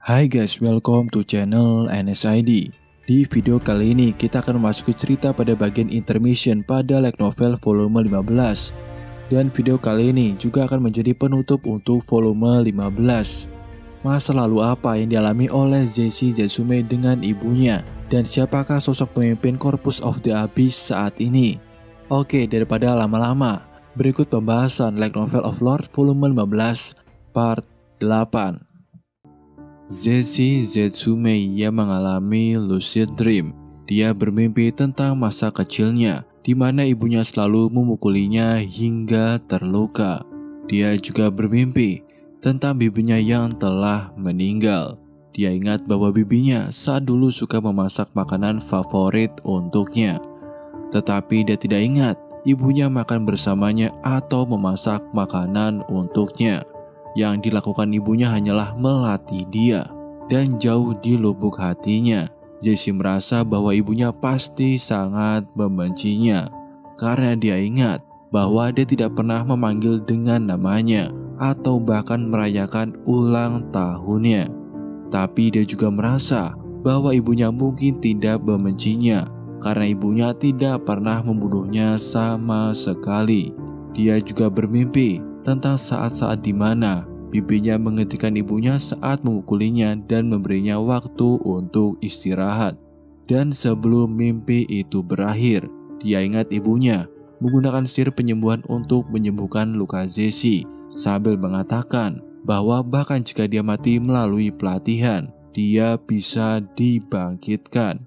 Hai guys, welcome to channel NSID. Di video kali ini kita akan memasuki cerita pada bagian intermission pada light novel volume 15. Dan video kali ini juga akan menjadi penutup untuk volume 15. Masa lalu apa yang dialami oleh Jessie Zetsume dengan ibunya? Dan siapakah sosok pemimpin Corpus of the Abyss saat ini? Oke, daripada lama-lama, berikut pembahasan light novel of Lord volume 15 part 8. Jessie Zetsume yang mengalami lucid dream. Dia bermimpi tentang masa kecilnya, di mana ibunya selalu memukulinya hingga terluka. Dia juga bermimpi tentang bibinya yang telah meninggal. Dia ingat bahwa bibinya saat dulu suka memasak makanan favorit untuknya. Tetapi dia tidak ingat ibunya makan bersamanya atau memasak makanan untuknya. Yang dilakukan ibunya hanyalah melatih dia. Dan jauh di lubuk hatinya, Jessie merasa bahwa ibunya pasti sangat membencinya. Karena dia ingat bahwa dia tidak pernah memanggil dengan namanya atau bahkan merayakan ulang tahunnya. Tapi dia juga merasa bahwa ibunya mungkin tidak membencinya karena ibunya tidak pernah membunuhnya sama sekali. Dia juga bermimpi tentang saat-saat di mana bibinya menghentikan ibunya saat memukulinya dan memberinya waktu untuk istirahat. Dan sebelum mimpi itu berakhir, dia ingat ibunya menggunakan sihir penyembuhan untuk menyembuhkan luka Jessie sambil mengatakan bahwa bahkan jika dia mati melalui pelatihan, dia bisa dibangkitkan.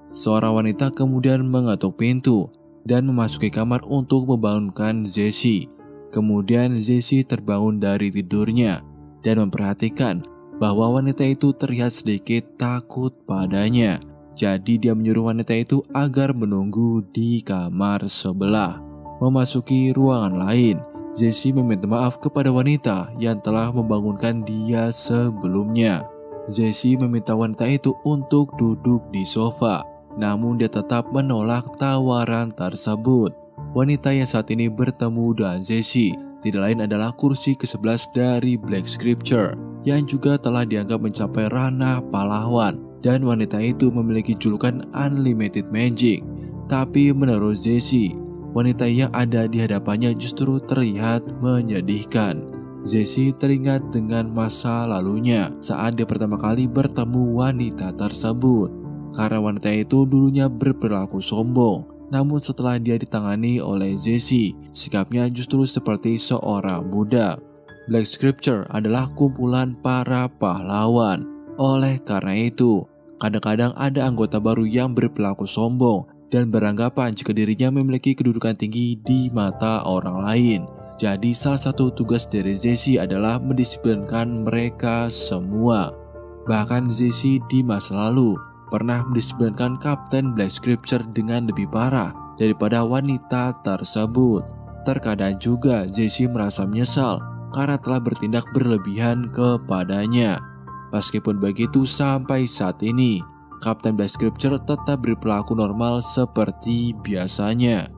Seorang wanita kemudian mengetuk pintu dan memasuki kamar untuk membangunkan Jessie. Kemudian Jessie terbangun dari tidurnya dan memperhatikan bahwa wanita itu terlihat sedikit takut padanya. Jadi dia menyuruh wanita itu agar menunggu di kamar sebelah. Memasuki ruangan lain, Jessie meminta maaf kepada wanita yang telah membangunkan dia sebelumnya. Jessie meminta wanita itu untuk duduk di sofa, namun dia tetap menolak tawaran tersebut. Wanita yang saat ini bertemu dengan Jessie tidak lain adalah kursi ke-11 dari Black Scripture yang juga telah dianggap mencapai ranah pahlawan, dan wanita itu memiliki julukan Unlimited Magic. Tapi menurut Jessie, wanita yang ada di hadapannya justru terlihat menyedihkan. Jessie teringat dengan masa lalunya saat dia pertama kali bertemu wanita tersebut, karena wanita itu dulunya berperilaku sombong. Namun setelah dia ditangani oleh Jessie, sikapnya justru seperti seorang budak. Black Scripture adalah kumpulan para pahlawan. Oleh karena itu, kadang-kadang ada anggota baru yang berperilaku sombong dan beranggapan jika dirinya memiliki kedudukan tinggi di mata orang lain. Jadi salah satu tugas dari Jessie adalah mendisiplinkan mereka semua. Bahkan Jessie di masa lalu pernah mendisiplinkan Kapten Black Scripture dengan lebih parah daripada wanita tersebut. Terkadang juga Jessie merasa menyesal karena telah bertindak berlebihan kepadanya. Meskipun begitu, sampai saat ini Kapten Black Scripture tetap berperilaku normal seperti biasanya.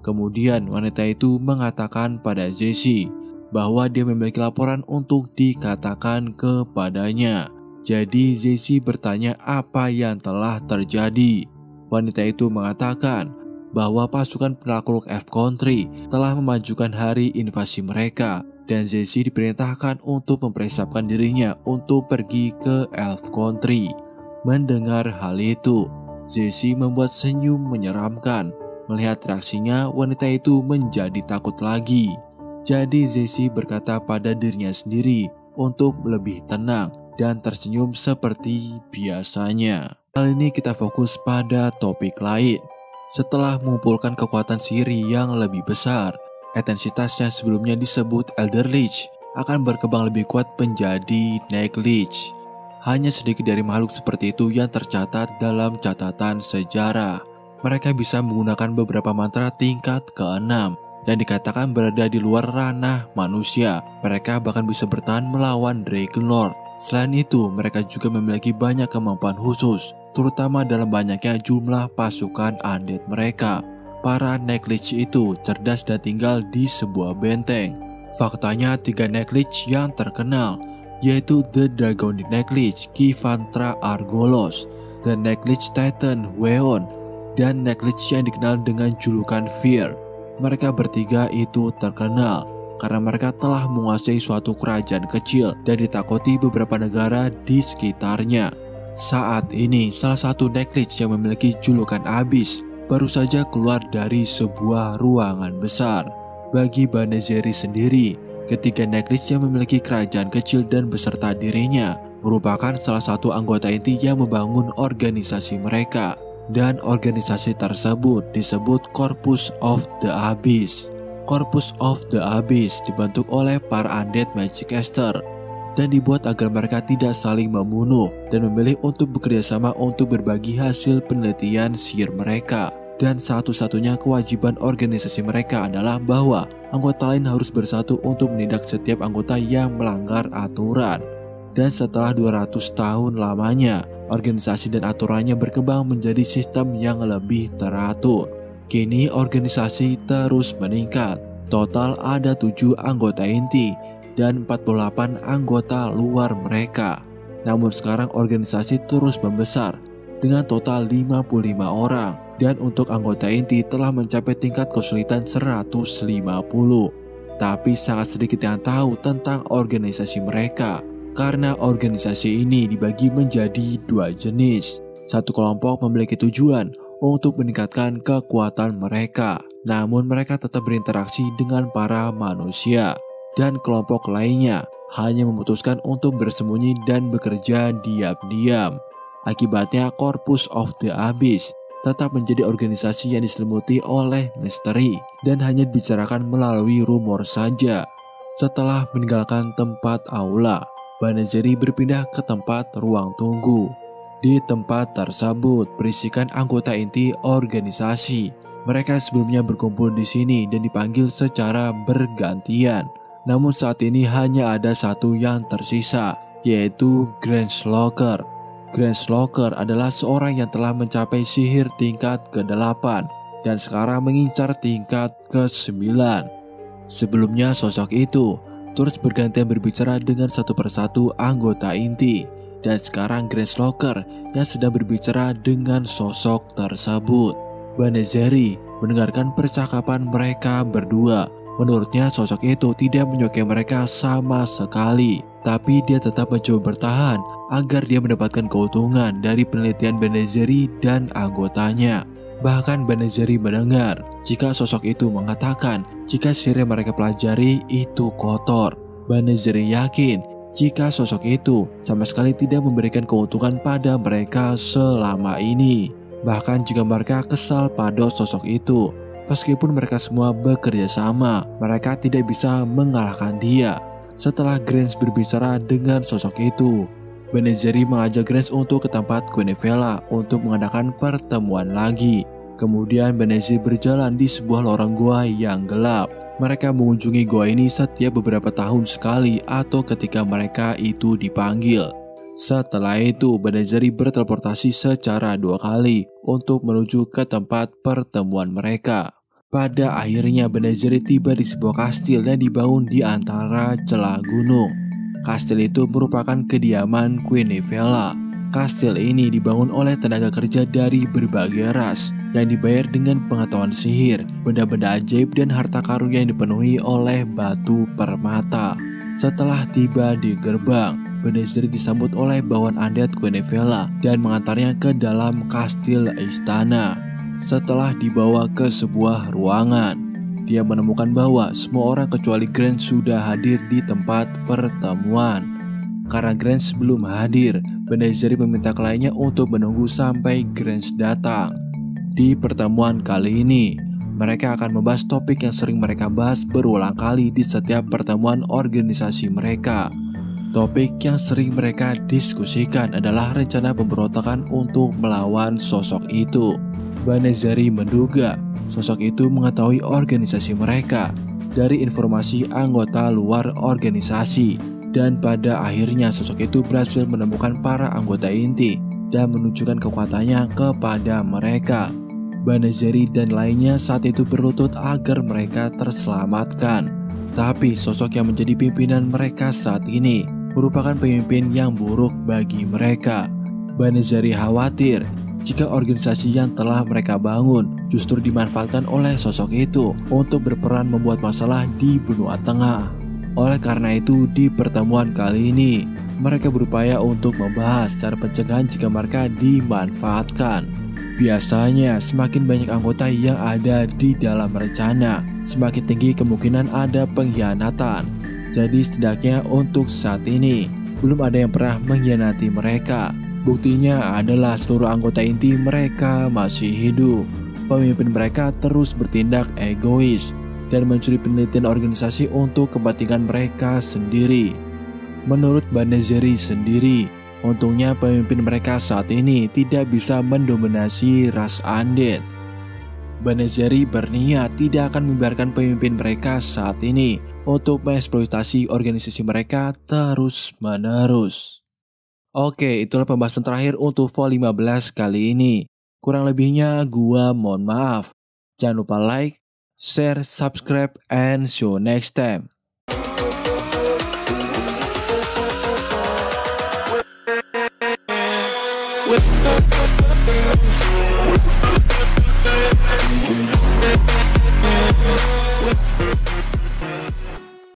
Kemudian wanita itu mengatakan pada Jessie bahwa dia memiliki laporan untuk dikatakan kepadanya. Jadi Jessie bertanya apa yang telah terjadi. Wanita itu mengatakan bahwa pasukan penakluk Elf Country telah memajukan hari invasi mereka, dan Jessie diperintahkan untuk mempersiapkan dirinya untuk pergi ke Elf Country. Mendengar hal itu, Jessie membuat senyum menyeramkan. Melihat reaksinya, wanita itu menjadi takut lagi. Jadi Jessie berkata pada dirinya sendiri untuk lebih tenang dan tersenyum seperti biasanya. Kali ini kita fokus pada topik lain. Setelah mengumpulkan kekuatan sihir yang lebih besar, intensitas yang sebelumnya disebut Elder Lich akan berkembang lebih kuat menjadi Night Lich. Hanya sedikit dari makhluk seperti itu yang tercatat dalam catatan sejarah. Mereka bisa menggunakan beberapa mantra tingkat ke-6 yang dikatakan berada di luar ranah manusia. Mereka bahkan bisa bertahan melawan Dragon Lord. Selain itu, mereka juga memiliki banyak kemampuan khusus, terutama dalam banyaknya jumlah pasukan undead mereka. Para Night Lich itu cerdas dan tinggal di sebuah benteng. Faktanya 3 Night Lich yang terkenal, yaitu The Dragonic Necklace Kivantara Argolos, The Necklace Titan Weon, dan Necklace yang dikenal dengan julukan Fear. Mereka bertiga itu terkenal karena mereka telah menguasai suatu kerajaan kecil dan ditakuti beberapa negara di sekitarnya. Saat ini salah satu necklace yang memiliki julukan Abyss baru saja keluar dari sebuah ruangan besar. Bagi Banazeri sendiri, ketiga necklace yang memiliki kerajaan kecil dan beserta dirinya merupakan salah satu anggota inti yang membangun organisasi mereka. Dan organisasi tersebut disebut Corpus of the Abyss. Corpus of the Abyss dibentuk oleh para undead Magicaster dan dibuat agar mereka tidak saling membunuh dan memilih untuk bekerjasama untuk berbagi hasil penelitian sihir mereka. Dan satu-satunya kewajiban organisasi mereka adalah bahwa anggota lain harus bersatu untuk menindak setiap anggota yang melanggar aturan. Dan setelah 200 tahun lamanya, organisasi dan aturannya berkembang menjadi sistem yang lebih teratur. Kini organisasi terus meningkat. Total ada 7 anggota inti dan 48 anggota luar mereka. Namun sekarang organisasi terus membesar dengan total 55 orang. Dan untuk anggota inti telah mencapai tingkat kesulitan 150. Tapi sangat sedikit yang tahu tentang organisasi mereka, karena organisasi ini dibagi menjadi 2 jenis. Satu kelompok memiliki tujuan untuk meningkatkan kekuatan mereka, namun mereka tetap berinteraksi dengan para manusia. Dan kelompok lainnya hanya memutuskan untuk bersembunyi dan bekerja diam-diam. Akibatnya Corpus of the Abyss tetap menjadi organisasi yang diselimuti oleh misteri dan hanya dibicarakan melalui rumor saja. Setelah meninggalkan tempat aula, Banazeri berpindah ke tempat ruang tunggu. Di tempat tersebut berisikan anggota inti organisasi. Mereka sebelumnya berkumpul di sini dan dipanggil secara bergantian. Namun saat ini hanya ada satu yang tersisa, yaitu Grandsloker. Grandsloker adalah seorang yang telah mencapai sihir tingkat ke-8 dan sekarang mengincar tingkat ke-9. Sebelumnya sosok itu terus bergantian berbicara dengan satu persatu anggota inti, dan sekarang Grandsloker yang sedang berbicara dengan sosok tersebut. Banazeri mendengarkan percakapan mereka berdua. Menurutnya sosok itu tidak menyukai mereka sama sekali, tapi dia tetap mencoba bertahan agar dia mendapatkan keuntungan dari penelitian Banazeri dan anggotanya. Bahkan Banazeri mendengar jika sosok itu mengatakan jika sihir yang mereka pelajari itu kotor. Banazeri yakin jika sosok itu sama sekali tidak memberikan keuntungan pada mereka selama ini. Bahkan jika mereka kesal pada sosok itu, meskipun mereka semua bekerja sama, mereka tidak bisa mengalahkan dia. Setelah Grants berbicara dengan sosok itu, Banazeri mengajak Grants untuk ke tempat Quennevilla untuk mengadakan pertemuan lagi. Kemudian Banazeri berjalan di sebuah lorong gua yang gelap. Mereka mengunjungi gua ini setiap beberapa tahun sekali atau ketika mereka itu dipanggil. Setelah itu Banazeri berteleportasi secara 2 kali untuk menuju ke tempat pertemuan mereka. Pada akhirnya Banazeri tiba di sebuah kastil yang dibangun di antara celah gunung. Kastil itu merupakan kediaman Quennevilla. Kastil ini dibangun oleh tenaga kerja dari berbagai ras yang dibayar dengan pengetahuan sihir, benda-benda ajaib dan harta karun yang dipenuhi oleh batu permata. Setelah tiba di gerbang, Banazeri disambut oleh bawahan undead Quennevilla dan mengantarnya ke dalam kastil istana. Setelah dibawa ke sebuah ruangan, dia menemukan bahwa semua orang kecuali Grants sudah hadir di tempat pertemuan. Karena Grants belum hadir, Banazeri meminta kliennya untuk menunggu sampai Grants datang. Di pertemuan kali ini, mereka akan membahas topik yang sering mereka bahas berulang kali di setiap pertemuan organisasi mereka. Topik yang sering mereka diskusikan adalah rencana pemberontakan untuk melawan sosok itu. Banazeri menduga sosok itu mengetahui organisasi mereka dari informasi anggota luar organisasi, dan pada akhirnya sosok itu berhasil menemukan para anggota inti dan menunjukkan kekuatannya kepada mereka. Banazeri dan lainnya saat itu berlutut agar mereka terselamatkan. Tapi sosok yang menjadi pimpinan mereka saat ini merupakan pemimpin yang buruk bagi mereka. Banazari khawatir jika organisasi yang telah mereka bangun justru dimanfaatkan oleh sosok itu untuk berperan membuat masalah di benua tengah. Oleh karena itu, di pertemuan kali ini, mereka berupaya untuk membahas cara pencegahan jika mereka dimanfaatkan. Biasanya, semakin banyak anggota yang ada di dalam rencana, semakin tinggi kemungkinan ada pengkhianatan. Jadi setidaknya untuk saat ini, belum ada yang pernah mengkhianati mereka. Buktinya adalah seluruh anggota inti mereka masih hidup. Pemimpin mereka terus bertindak egois dan mencuri penelitian organisasi untuk kepentingan mereka sendiri. Menurut Banazari sendiri, untungnya pemimpin mereka saat ini tidak bisa mendominasi ras Undead. Banazari berniat tidak akan membiarkan pemimpin mereka saat ini untuk mengeksploitasi organisasi mereka terus-menerus. Oke, itulah pembahasan terakhir untuk Vol 15 kali ini. Kurang lebihnya gua mohon maaf. Jangan lupa like, share, subscribe, and see you next time.